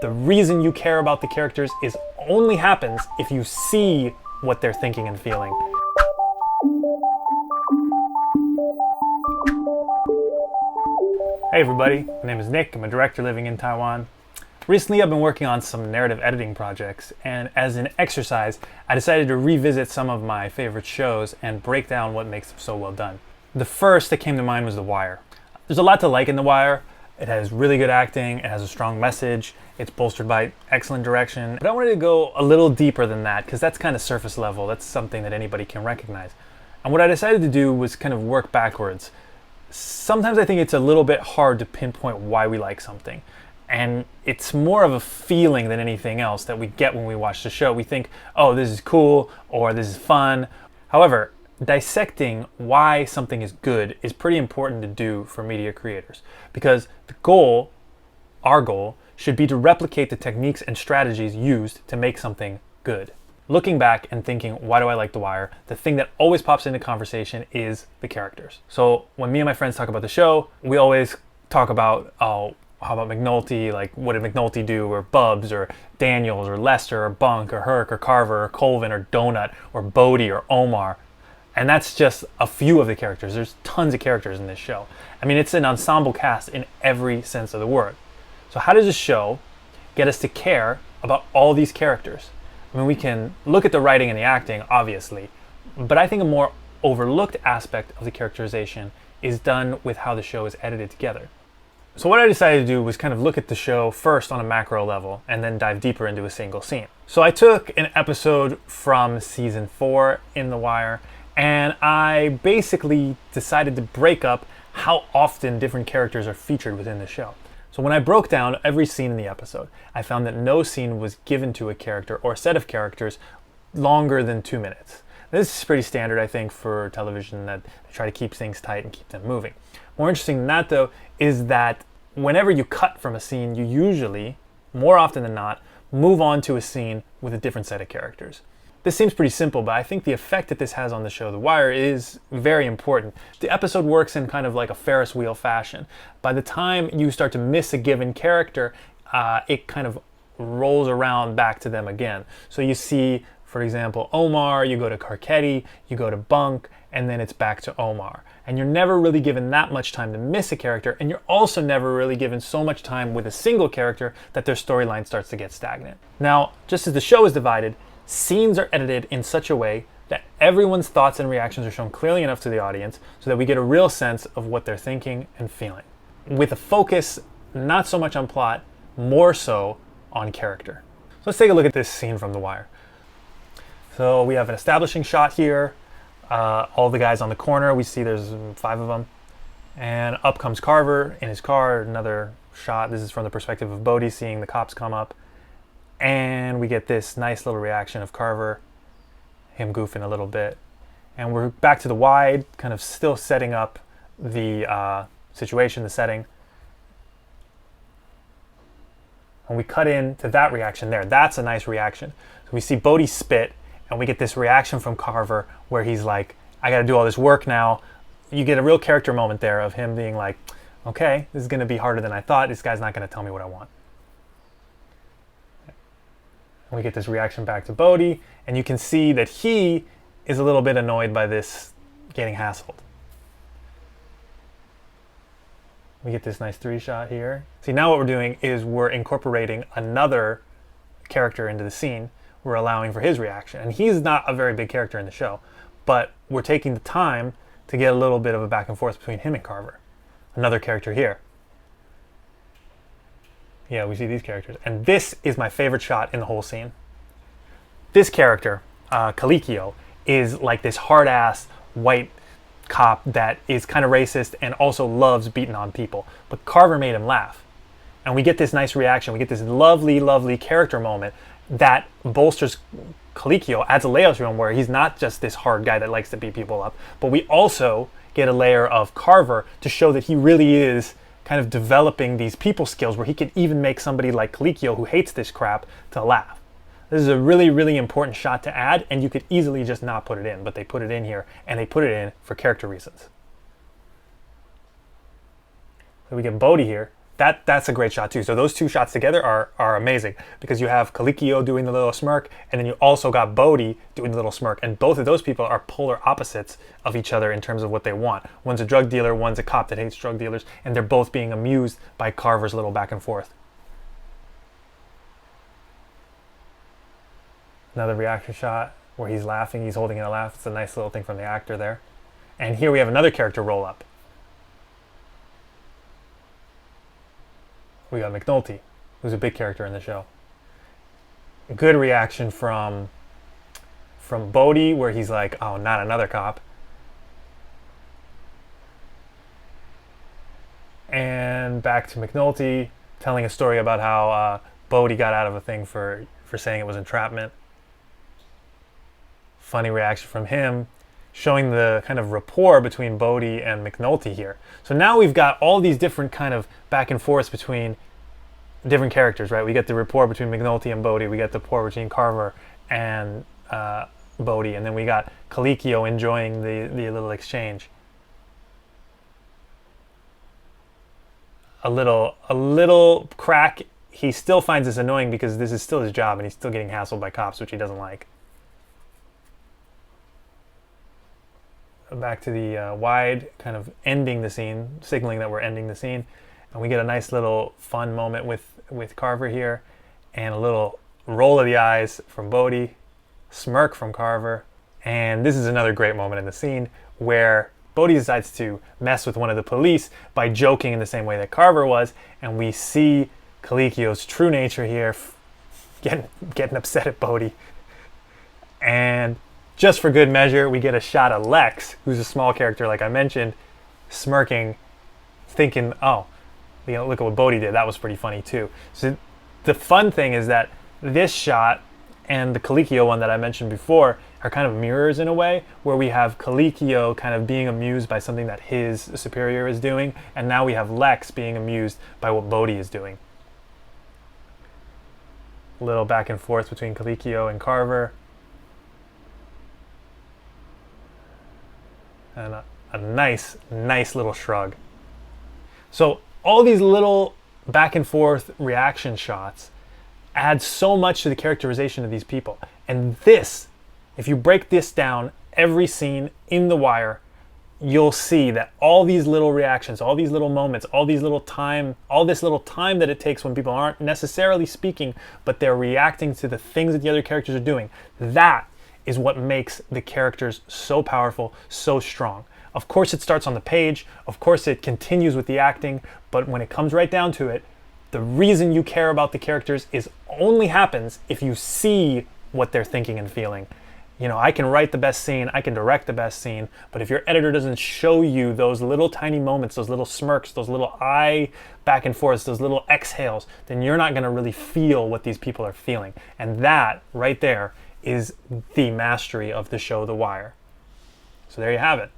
The reason you care about the characters is only happens if you see what they're thinking and feeling. Hey everybody, my name is Nick. I'm a director living in Taiwan. Recently I've been working on some narrative editing projects, and as an exercise, I decided to revisit some of my favorite shows and break down what makes them so well done. The first that came to mind was The Wire. There's a lot to like in The Wire. It has really good acting, it has a strong message, it's bolstered by excellent direction. But I wanted to go a little deeper than that because that's kind of surface level. That's something that anybody can recognize. And what I decided to do was kind of work backwards. Sometimes I think it's a little bit hard to pinpoint why we like something. And it's more of a feeling than anything else that we get when we watch the show. We think, oh, this is cool, or this is fun. However, dissecting why something is good is pretty important to do for media creators. Because the goal, our goal, should be to replicate the techniques and strategies used to make something good. Looking back and thinking, why do I like The Wire? The thing that always pops into conversation is the characters. So when me and my friends talk about the show, we always talk about, oh, how about McNulty? Like, what did McNulty do? Or Bubs, or Daniels, or Lester, or Bunk, or Herc, or Carver, or Colvin, or Donut, or Bodie, or Omar. And that's just a few of the characters. There's tons of characters in this show. I mean, it's an ensemble cast in every sense of the word. So how does this show get us to care about all these characters? I mean, we can look at the writing and the acting, obviously, but I think a more overlooked aspect of the characterization is done with how the show is edited together. So what I decided to do was kind of look at the show first on a macro level and then dive deeper into a single scene. So I took an episode from season 4 in The Wire, and I basically decided to break up how often different characters are featured within the show. So when I broke down every scene in the episode, I found that no scene was given to a character or a set of characters longer than 2 minutes. This is pretty standard, I think, for television, that they try to keep things tight and keep them moving. More interesting than that, though, is that whenever you cut from a scene, you usually, more often than not, move on to a scene with a different set of characters. This seems pretty simple, but I think the effect that this has on the show The Wire is very important. The episode works in kind of like a Ferris wheel fashion. By the time you start to miss a given character, it kind of rolls around back to them again. So you see, for example, Omar, you go to Carcetti, you go to Bunk, and then it's back to Omar. And you're never really given that much time to miss a character, and you're also never really given so much time with a single character that their storyline starts to get stagnant. Now, just as the show is divided, scenes are edited in such a way that everyone's thoughts and reactions are shown clearly enough to the audience so that we get a real sense of what they're thinking and feeling. With a focus not so much on plot, more so on character. So let's take a look at this scene from The Wire. So we have an establishing shot here. All the guys on the corner, we see there's 5 of them. And up comes Carver in his car, another shot. This is from the perspective of Bodie seeing the cops come up. And we get this nice little reaction of Carver, him goofing a little bit. And we're back to the wide, kind of still setting up the situation, the setting. And we cut in to that reaction there. That's a nice reaction. So we see Bodie spit, and we get this reaction from Carver where he's like, I gotta do all this work now. You get a real character moment there of him being like, okay, this is gonna be harder than I thought. This guy's not gonna tell me what I want. And we get this reaction back to Bodie, and you can see that he is a little bit annoyed by this getting hassled. We get this nice 3-shot here. See, now what we're doing is we're incorporating another character into the scene. We're allowing for his reaction. And he's not a very big character in the show, but we're taking the time to get a little bit of a back and forth between him and Carver. Another character here. Yeah, we see these characters. And this is my favorite shot in the whole scene. This character, Colicchio, is like this hard-ass white cop that is kind of racist and also loves beating on people. But Carver made him laugh. And we get this nice reaction. We get this lovely, lovely character moment that bolsters Colicchio, adds a layer to him where he's not just this hard guy that likes to beat people up, but we also get a layer of Carver to show that he really is kind of developing these people skills where he could even make somebody like Colicchio, who hates this crap, to laugh. This is a really, really important shot to add, and you could easily just not put it in, but they put it in here, and they put it in for character reasons. So we get Bodie here. That's a great shot too. So those two shots together are amazing because you have Colicchio doing the little smirk, and then you also got Bodhi doing the little smirk, and both of those people are polar opposites of each other in terms of what they want. One's a drug dealer, one's a cop that hates drug dealers, and they're both being amused by Carver's little back and forth. Another reaction shot where he's laughing, he's holding in a laugh. It's a nice little thing from the actor there. And here we have another character roll up. We got McNulty, who's a big character in the show. Good reaction from Bodhi, where he's like, oh, not another cop. And back to McNulty telling a story about how Bodhi got out of a thing for saying it was entrapment. Funny reaction from him, showing the kind of rapport between Bodhi and McNulty here. So now we've got all these different kind of back and forths between different characters, right? We get the rapport between McNulty and Bodhi, we get the rapport between Carver and Bodhi, and then we got Colicchio enjoying the little exchange. A little crack. He still finds this annoying because this is still his job and he's still getting hassled by cops, which he doesn't like. Back to the wide, kind of ending the scene, signaling that we're ending the scene. And we get a nice little fun moment with Carver here, and a little roll of the eyes from Bodhi, smirk from Carver. And this is another great moment in the scene where Bodhi decides to mess with one of the police by joking in the same way that Carver was, and we see Colicchio's true nature here, getting upset at Bodhi. And just for good measure, we get a shot of Lex, who's a small character like I mentioned, smirking, thinking, oh, look at what Bodhi did. That was pretty funny too. So the fun thing is that this shot and the Colicchio one that I mentioned before are kind of mirrors in a way, where we have Colicchio kind of being amused by something that his superior is doing, and now we have Lex being amused by what Bodhi is doing. A little back and forth between Colicchio and Carver. And a nice little shrug. So all these little back and forth reaction shots add so much to the characterization of these people. And this, if you break this down, every scene in The Wire, you'll see that all these little reactions, all these little moments, all this little time that it takes when people aren't necessarily speaking, but they're reacting to the things that the other characters are doing, that is what makes the characters so powerful, so strong. Of course it starts on the page, of course it continues with the acting, but when it comes right down to it, the reason you care about the characters only happens if you see what they're thinking and feeling. You know, I can write the best scene, I can direct the best scene, but if your editor doesn't show you those little tiny moments, those little smirks, those little eye back and forths, those little exhales, then you're not going to really feel what these people are feeling. And that right there is the mastery of the show The Wire. So there you have it.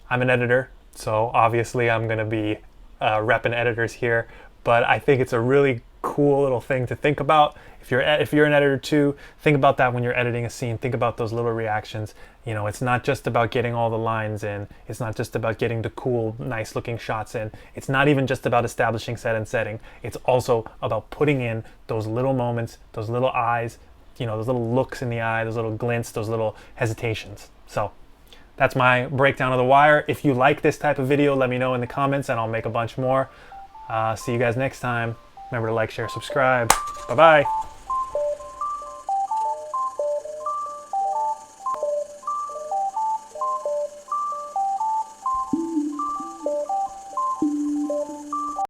I'm an editor, so obviously I'm going to be repping editors here, but I think it's a really cool little thing to think about. If you're an editor too, think about that when you're editing a scene. Think about those little reactions. You know, it's not just about getting all the lines in. It's not just about getting the cool, nice looking shots in. It's not even just about establishing set and setting. It's also about putting in those little moments, those little eyes, you know, those little looks in the eye, those little glints, those little hesitations. So that's my breakdown of The Wire. If you like this type of video, let me know in the comments and I'll make a bunch more. See you guys next time. Remember to like, share, subscribe. Bye-bye.